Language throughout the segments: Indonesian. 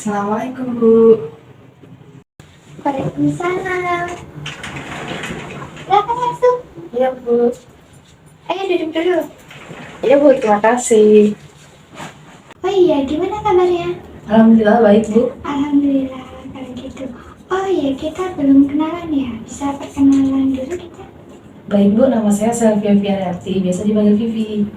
Assalamualaikum Bu. Waalaikumsalam. Silakan masuk. Iya Bu. Ayo duduk dulu. Iya Bu, terima kasih. Oh iya, gimana kabarnya? Alhamdulillah baik Bu. Alhamdulillah kalau gitu. Oh iya, kita belum kenalan ya. Bisa perkenalan dulu kita. Baik Bu, nama saya Selvia Vianarti, biasa dipanggil Vivi.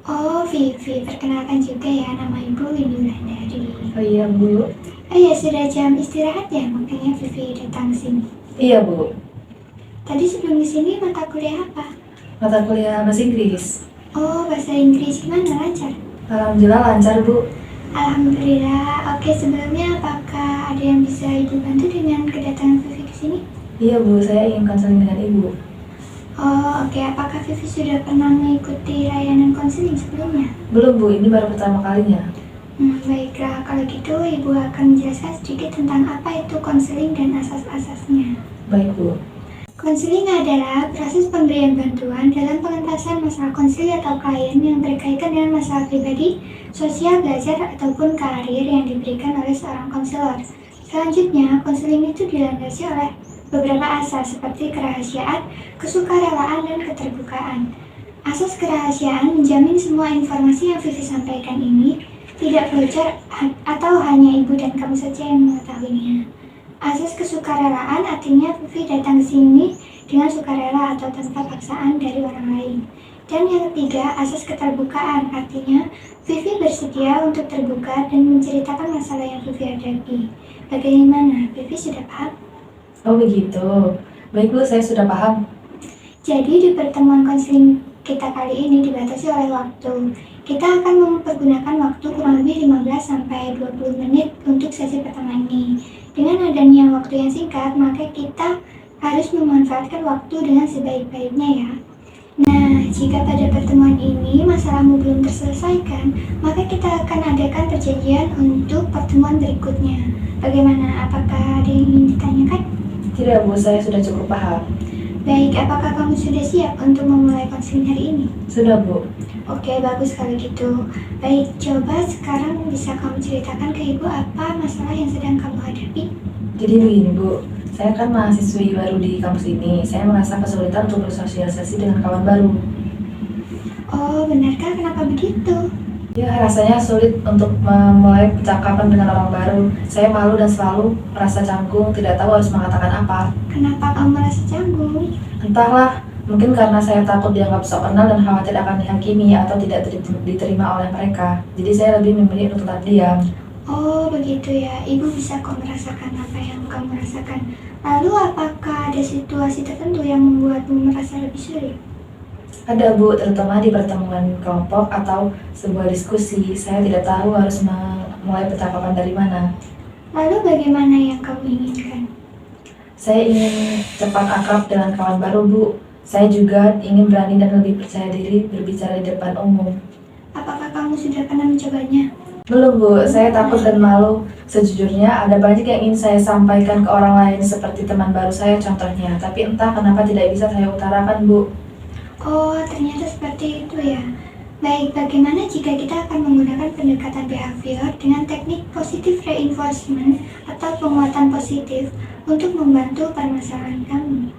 Oh, Vivi. Perkenalkan juga ya, nama Ibu Windu Wulandari. Oh iya Bu. Oh iya, sudah jam istirahat ya, makanya Vivi datang sini. Iya Bu. Tadi sebelum di sini mata kuliah apa? Mata kuliah bahasa Inggris. Oh, bahasa Inggris gimana, lancar? Alhamdulillah lancar Bu. Alhamdulillah. Oke, sebelumnya apakah ada yang bisa Ibu bantu dengan kedatangan Vivi ke sini? Iya Bu, saya ingin konseling dengan Ibu. Oh, oke. Apakah Vivi sudah pernah mengikuti layanan konseling sebelumnya? Belum Bu, ini baru pertama kalinya. Baiklah, kalau gitu Ibu akan menjelaskan sedikit tentang apa itu konseling dan asas-asasnya. Baik Bu. Konseling adalah proses pemberian bantuan dalam pengentasan masalah konseling atau klien yang berkaitan dengan masalah pribadi, sosial, belajar, ataupun karir yang diberikan oleh seorang konselor. Selanjutnya, konseling itu dilandasi oleh beberapa asas seperti kerahasiaan, kesukarelaan, dan keterbukaan. Asas kerahasiaan menjamin semua informasi yang Vivi sampaikan ini tidak bocor atau hanya Ibu dan kamu saja yang mengetahuinya. Asas kesukarelaan artinya Vivi datang ke sini dengan sukarela atau tanpa paksaan dari orang lain. Dan yang ketiga, asas keterbukaan artinya Vivi bersedia untuk terbuka dan menceritakan masalah yang Vivi hadapi. Bagaimana? Vivi sudah paham? Oh begitu. Baik Bu, saya sudah paham. Jadi di pertemuan konseling kita kali ini dibatasi oleh waktu. Kita akan mempergunakan waktu kurang lebih 15-20 menit untuk sesi pertama ini. Dengan adanya waktu yang singkat, maka kita harus memanfaatkan waktu dengan sebaik-baiknya ya. Nah, jika pada pertemuan ini masalahmu belum terselesaikan, maka kita akan adakan perjanjian untuk pertemuan berikutnya. Bagaimana? Apakah ada yang ingin ditanyakan? Tidak Bu, saya sudah cukup paham. Baik, apakah kamu sudah siap untuk memulai konseling hari ini? Sudah Bu. Oke, bagus kalau gitu. Baik, coba sekarang bisa kamu ceritakan ke Ibu apa masalah yang sedang kamu hadapi? Jadi begini Bu, saya kan mahasiswi baru di kampus ini. Saya merasa kesulitan untuk bersosialisasi dengan kawan baru. Oh, benarkah? Kenapa begitu? Ya, rasanya sulit untuk memulai percakapan dengan orang baru. Saya malu dan selalu merasa canggung, tidak tahu harus mengatakan apa. Kenapa kamu merasa canggung? Entahlah, mungkin karena saya takut dianggap sok kenal dan khawatir akan dihakimi atau tidak diterima oleh mereka. Jadi saya lebih memilih untuk tetap diam. Oh, begitu ya. Ibu bisa kok merasakan apa yang kamu rasakan. Lalu apakah ada situasi tertentu yang membuatmu merasa lebih sulit? Ada Bu, terutama di pertemuan kelompok atau sebuah diskusi. Saya tidak tahu harus memulai percakapan dari mana. Lalu bagaimana yang kamu inginkan? Saya ingin cepat akrab dengan kawan baru Bu. Saya juga ingin berani dan lebih percaya diri berbicara di depan umum. Apakah kamu sudah pernah mencobanya? Belum Bu, saya takut dan malu. Sejujurnya ada banyak yang ingin saya sampaikan ke orang lain seperti teman baru saya contohnya. Tapi entah kenapa tidak bisa saya utarakan Bu. Oh, ternyata seperti itu ya. Baik, bagaimana jika kita akan menggunakan pendekatan behavior dengan teknik positive reinforcement atau penguatan positif untuk membantu permasalahan kamu?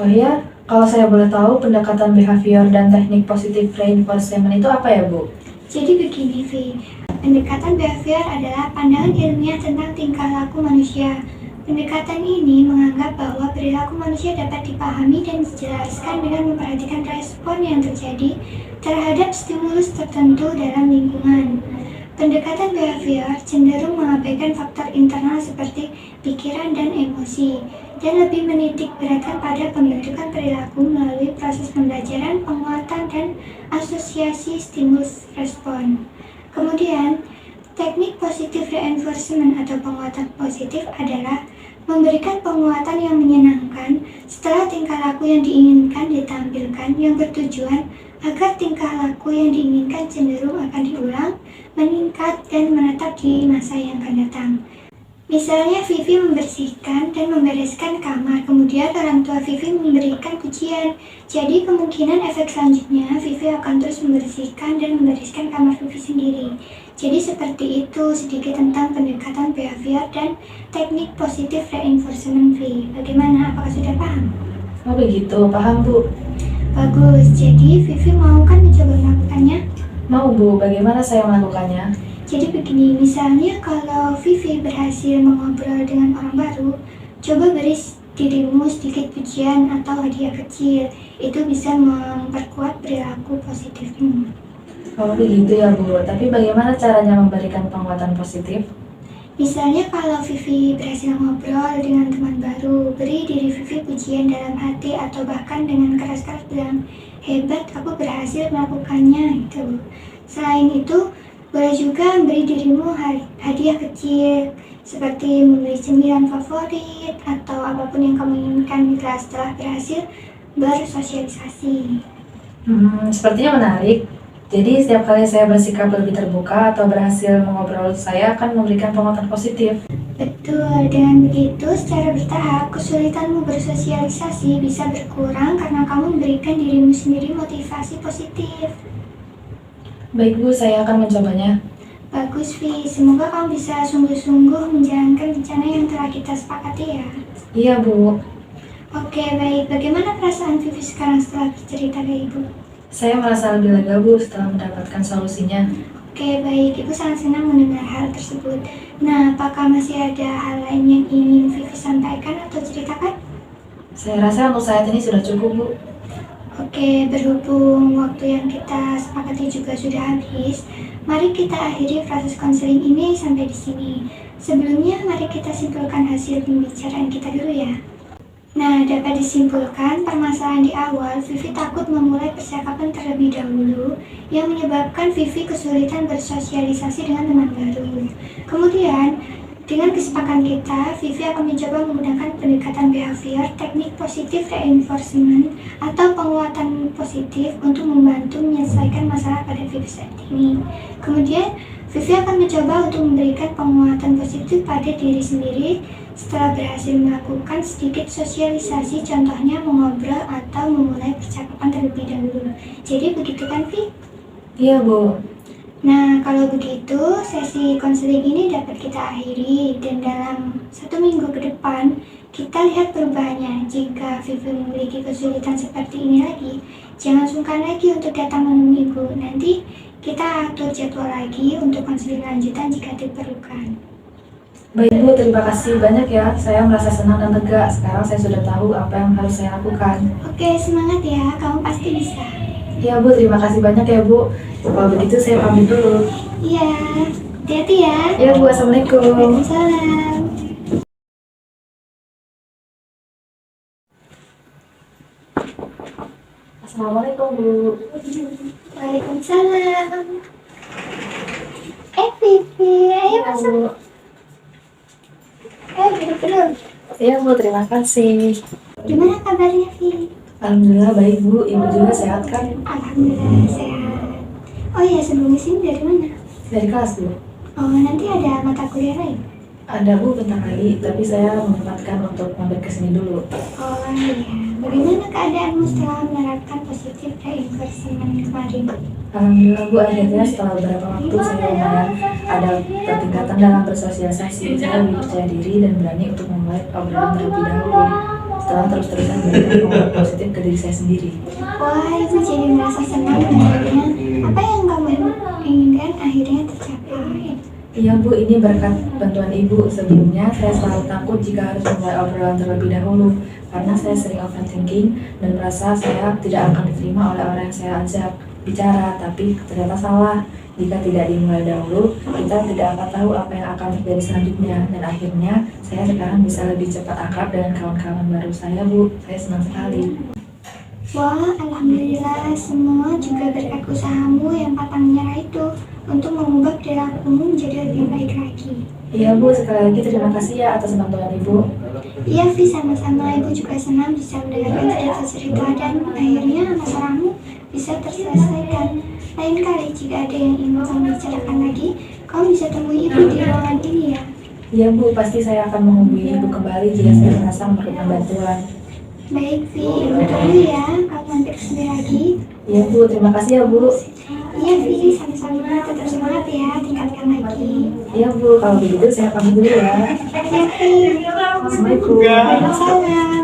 Oh iya, kalau saya boleh tahu pendekatan behavior dan teknik positive reinforcement itu apa ya Bu? Jadi begini, Vi. Pendekatan behavior adalah pandangan ilmiah tentang tingkah laku manusia. Pendekatan ini menganggap bahwa perilaku manusia dapat dipahami dan dijelaskan dengan memperhatikan respon yang terjadi terhadap stimulus tertentu dalam lingkungan. Pendekatan behavior cenderung mengabaikan faktor internal seperti pikiran dan emosi, dan lebih menitik beratkan pada pembentukan perilaku melalui proses pembelajaran, penguatan, dan asosiasi stimulus respon. Kemudian, teknik positive reinforcement atau penguatan positif adalah memberikan penguatan yang menyenangkan Setelah tingkah laku yang diinginkan ditampilkan yang bertujuan agar tingkah laku yang diinginkan cenderung akan diulang, meningkat, dan menetap di masa yang akan datang. Misalnya Vivi membersihkan dan membereskan kamar, kemudian orang tua Vivi memberikan pujian. Jadi kemungkinan efek selanjutnya Vivi akan terus membersihkan dan membereskan kamar Vivi sendiri. Jadi seperti itu sedikit tentang pendekatan behavior dan teknik positive reinforcement V. Bagaimana? Apakah sudah paham? Oh begitu, paham Bu. Bagus, jadi Vivi mau kan mencoba melakukannya? Mau Bu, bagaimana saya melakukannya? Jadi begini, misalnya kalau Vivi berhasil mengobrol dengan orang baru, coba beri dirimu sedikit pujian atau hadiah kecil. Itu bisa memperkuat perilaku positifmu. Oh begitu ya Bu, tapi bagaimana caranya memberikan penguatan positif? Misalnya kalau Vivi berhasil ngobrol dengan teman baru, beri diri Vivi pujian dalam hati atau bahkan dengan keras-keras bilang, hebat, aku berhasil melakukannya. Itu. Selain itu, boleh juga beri dirimu hadiah kecil, seperti membeli cemilan favorit atau apapun yang kamu inginkan setelah berhasil bersosialisasi. Sepertinya menarik. Jadi setiap kali saya bersikap lebih terbuka atau berhasil mengobrol, saya akan memberikan penguatan positif. Betul, dengan begitu secara bertahap kesulitanmu bersosialisasi bisa berkurang karena kamu memberikan dirimu sendiri motivasi positif. Baik Bu, saya akan mencobanya. Bagus Vi, semoga kamu bisa sungguh-sungguh menjalankan rencana yang telah kita sepakati ya. Iya Bu. Oke baik, bagaimana perasaan Vivi sekarang setelah bercerita ke Ibu? Saya merasa lebih lega Bu setelah mendapatkan solusinya. Oke baik, Ibu sangat senang mendengar hal tersebut. Nah, apakah masih ada hal lain yang ingin Vivi sampaikan atau ceritakan? Saya rasa untuk saat ini sudah cukup Bu. Oke, berhubung waktu yang kita sepakati juga sudah habis, mari kita akhiri proses konseling ini sampai di sini. Sebelumnya, mari kita simpulkan hasil pembicaraan kita dulu ya. Nah, dapat disimpulkan permasalahan di awal, Vivi takut memulai percakapan terlebih dahulu yang menyebabkan Vivi kesulitan bersosialisasi dengan teman baru. Kemudian, dengan kesepakatan kita, Vivi akan mencoba menggunakan pendekatan behavior, teknik positif reinforcement, atau penguatan positif untuk membantu menyelesaikan masalah pada Vivi saat ini. Kemudian, Vivi akan mencoba untuk memberikan penguatan positif pada diri sendiri setelah berhasil melakukan sedikit sosialisasi, contohnya mengobrol atau memulai percakapan terlebih dahulu. Jadi begitu kan, Vi? Iya Bu. Nah, kalau begitu, sesi konseling ini dapat kita akhiri dan dalam 1 minggu ke depan, kita lihat perubahannya. Jika Vivi memiliki kesulitan seperti ini lagi, jangan sungkan lagi untuk datang menemui Ibu. Nanti kita atur jadwal lagi untuk konseling lanjutan jika diperlukan. Baik Bu, terima kasih banyak ya. Saya merasa senang dan lega. Sekarang saya sudah tahu apa yang harus saya lakukan. Oke, semangat ya, kamu pasti bisa. Iya Bu, terima kasih banyak ya Bu. Kalau begitu saya pamit dulu. Iya, hati-hati ya. Iya Bu, Assalamualaikum. Waalaikumsalam. Assalamualaikum Bu. Waalaikumsalam. Vivi, ayo masuk. Bu. Duduk dulu. Iya Bu, terima kasih. Gimana kabarnya, Vi? Alhamdulillah baik Bu, Ibu juga sehat kan? Alhamdulillah sehat. Oh iya, sebelum kesini dari mana? Dari kelas Bu. Oh, nanti ada mata kuliah lain? Ada Bu bentar lagi, tapi saya menyempatkan untuk mampir ke sini dulu. Oh iya, bagaimana keadaanmu setelah menerapkan positif reinforcement kemarin? Alhamdulillah Bu, akhirnya setelah beberapa waktu saya lumayan ada peningkatan dalam bersosialisasi. Saya lebih percaya diri dan berani untuk memulai obrolan terlebih dahulu. Setelah terus-terusan memberikan pengaruh positif ke diri saya sendiri. Wah, Ibu jadi merasa senang mendengarnya. Apa yang kamu inginkan akhirnya tercapai? Iya Bu, ini berkat bantuan Ibu. Sebelumnya saya selalu takut jika harus memulai obrolan terlebih dahulu karena saya sering overthinking dan merasa saya tidak akan diterima oleh orang yang saya ajak bicara, tapi ternyata salah. Jika tidak dimulai dahulu, kita tidak akan tahu apa yang akan terjadi selanjutnya. Dan akhirnya saya sekarang bisa lebih cepat akrab dengan kawan-kawan baru saya Bu. Saya senang sekali. Wah, alhamdulillah, semua juga berkat usahamu yang pantang menyerah itu untuk mengubah perilakumu menjadi lebih baik lagi. Iya Bu, sekali lagi terima kasih ya atas bantuan Ibu. Iya, Vi, sama-sama. Ibu juga senang bisa mendengarkan cerita-cerita dan akhirnya masalahmu bisa terselesaikan. Lain kali jika ada yang ingin kamu bicarakan lagi, kamu bisa temui ibu di ruangan ini ya. Iya Bu, pasti saya akan menghubungi Ibu kembali jika saya merasa memerlukan bantuan. Baik, Vi, ibu tunggu ya. Kamu mampir kesini lagi. Iya Bu, terima kasih ya Bu. Iya, Vi, sama-sama. Tetap semangat ya. Tingkatkan lagi. Iya Bu, kalau begitu saya pamit dulu ya. Iya, Vi. Assalamualaikum. Waalaikumsalam.